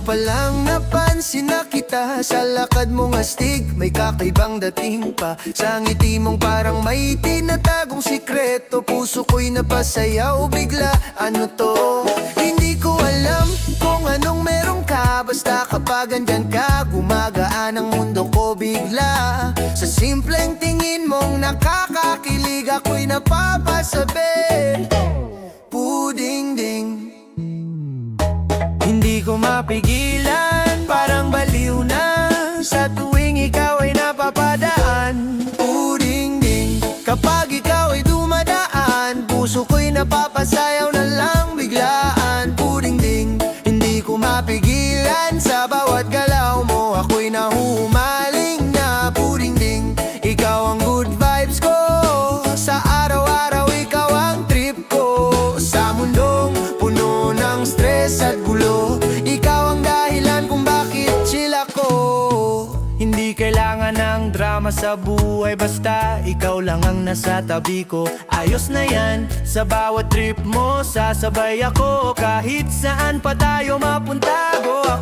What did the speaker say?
palang napansin na kita sa lakad mong astig. May kakaibang dating pa sa ngiti mong parang may tinatagong sikreto. Puso ko'y napasayaw bigla, ano to? Hindi ko alam kung anong meron ka. Basta kapag andyan ka, gumagaan ang mundo ko bigla. Sa simpleng tingin mong nakakakilig, ako'y napapasabi. Puding ding. Hindi ko mapigilan, parang baliw na sa tuwing ikaw ay napapadaan. Puding ding. Kapag ikaw ay dumadaan, puso ko'y napapasayaw na lang biglaan. Puding ding. Hindi ko mapigilan, sa bawat galaw mo ako'y nahuhumaling na. Puding ding. Ikaw ang good vibes ko, sa araw-araw ikaw ang trip ko. Sa mundong puno ng stress at gulo, ikaw ang dahilan kung bakit chill ako. Hindi kailangan ng drama sa buhay, basta ikaw lang ang nasa tabi ko. Ayos na yan, sa bawat trip mo sasabay ako. Kahit saan pa tayo mapunta, go.